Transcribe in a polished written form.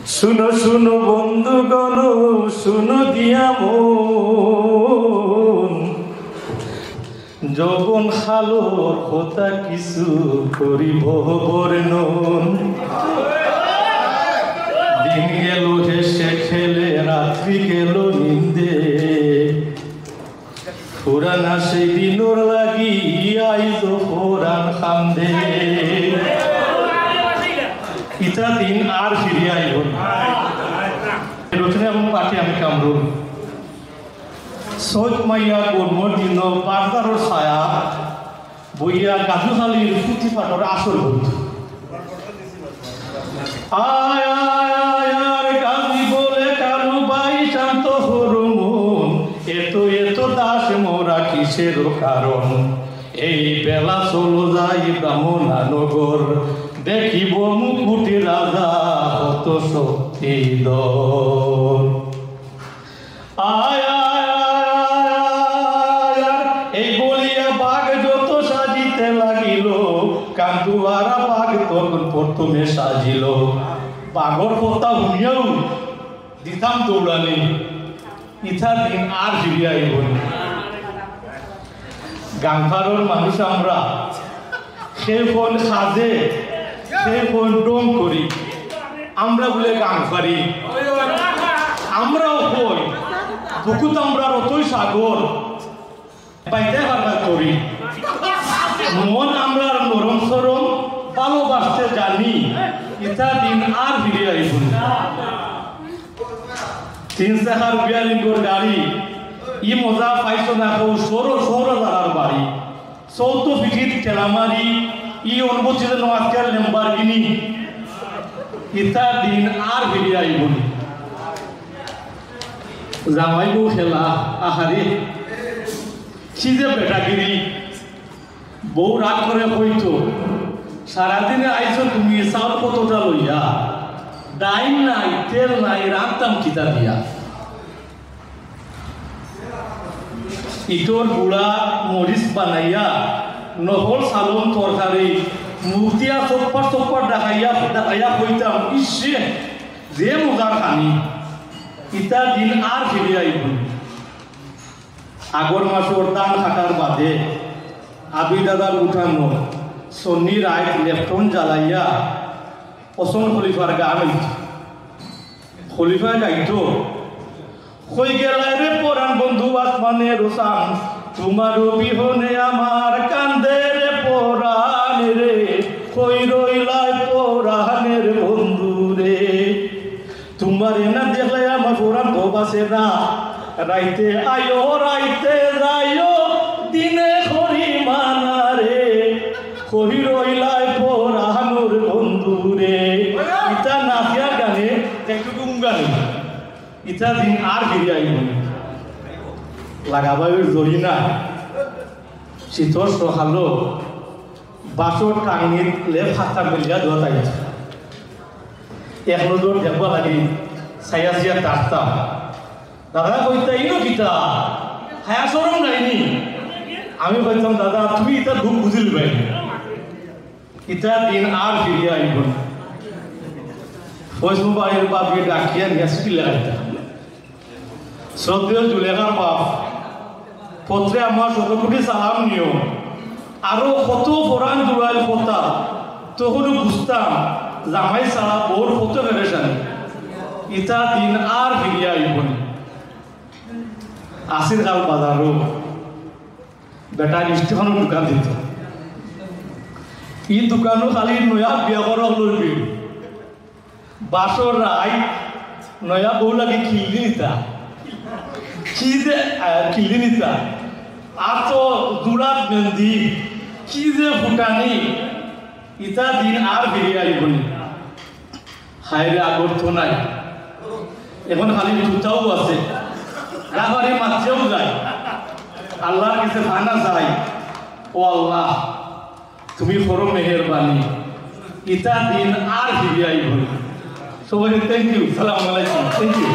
শুনো শুনো বন্ধুগণ, শুনো দিয়া মন, যৌবন খালোর কথা কিছু করিব বর্ণন। দিন গেল হেসে খেলে, রাত্রি গেল নিন্দে, পুরানা সেই দিনর লাগি আইজ পুরান খান্দে। ইতা দিন আর ফিরে আইব রচনা এবং পাঠে আমি কামরুল। সৈত মাইয়া কর্মর দিন বারদারর ছায়া বইয়া গাজুখালির পুঁথি পাঠর আসল বন্ধু। আয় আয় আর গাজি বলে কালু বাই শান্ত হরমন, এত এত দাস মোরা কিসের কারণ। এই বেলা চলো যাই ব্রাহ্মণা নগর, দেখিব মুকুটি রাজা হত শক্তি দল। আয় এই বলিয়া বাঘ যত সাজিতে লাগিল, কান্দুয়ারা বাঘ তখন প্রথমে সাজিল। বাঘর কথা শুনিয়াও দিতাম দৌড়ানি, ইথার দিন আর ফিরিয়া আইব। গাংফারর মানুষ আমরা, সে ফোন সাজে সে ফোন ডং করি, আমরা বলে গাংফারি। আমরাও হই বুকুত আমরা অতই সাগর পাইতে পারবা করি। মন আমরা নরম সরম ভালোবাসতে জানি, ইটা দিন আর ফিরে আইব। 3 চাকার 42 গাড়ি ই মজা পাইছ না সৌর সৌর দাঁড়ার বাড়ি। 14 ফিটির ঠেলামারি ই অনুভূতি যেন আজকাল লেম্বারগিনি, ইটা দিন আর ফিরে আইব। জামাই বউ খেলা আহারে কি যে বেটাগিরি। বউ রাগ করে কইতো, সারাদিনে আইছো তুমি চাউল কতটা লইয়া, ডাইন নাই তেল নাই রাখতাম কিতা দিয়া। ইটোর গুড়া মরিচ বানাইয়া নহল চালন তরকারি মুক্তিয়া চপ্পা চপ্পা দেখাইয়া কইতাম, ইসে যে মজা খানি। ইটা দিন আর ফিরে আইব। আগর মাসের দান থাকার বাদে আবি দাদার উঠানো সন্নি রায় লেফটন জ্বালাইয়া পছন্দ খলিফার গান হইত। খলিফা গাইতো, কই গেলাই রে পরাণ বন্ধু আসমানে রোসান, তোমার বিহনে আমার কান্দে রে পরাণ রে, কই রইলাই পরাণের বন্ধু রে। তোমার না দেখলে আমার পরাণ তো বাসে না, রাইতে আয়ো রাইতে যাইও দিনে করি মানা রে, কই রইলাই পরাণের বন্ধু রে। ইটা নাচিয়া গানে একটু গানে, ইটা দিন আর ফিরে আইব। লাগাবার জড়ি না শীতর সকালো বাসর টাঙির লেপ হাতটা মিলিয়া ধোয়া গেছে। এক নজর দেখবা লাগি ছায়া ছায়া তাকতাম। দাদা কইতা ইনো কিতা হায়া সরম নাইনি। আমি কইতাম দাদা তুমি ইটা দুঃখ বুঝিল ভাই। ইটা দিন আর ফিরে আইব। ফজলু বাড়ির বাপকে ডাকিয়া গ্যাসটি লাগাইতাম। শ্রদ্ধেয় জুলেখার বাপ পত্রে আমার শতকোটি সালাম নিও। আরো কত পরাণ জোড়াইল কথা তখনও বুঝতাম জামাই ছাড়া বউর কত পেরেশানি। ইটা দিন আর ফিরিয়া আইব। আসির কাল বাজারও বেটা ইষ্টিখনো দোকান দিত। ই দোকানও খালি নয়া বিয়া করক লইবি। বাসর রায় নয়া বউ লাগে খিলদি নিতা, কি যে খিলদি নিতা। আর তো দুরাত মেহেন্দি কি যে ফুটানি। ইটা দিন আর ফিরিয়ে আইবনি। হায়রে আগর তো নাই, এখন খালি জুতাও আছে, রাবারে মাছেও যায়। আল্লাহর কাছে ভানা যায়, ও আল্লাহ তুমি বড় মেহেরবানি। ইটা দিন আর ফিরিয়ে আইবনি। সবাই থ্যাংক ইউ, সালাম আলাইকুম, থ্যাংক ইউ।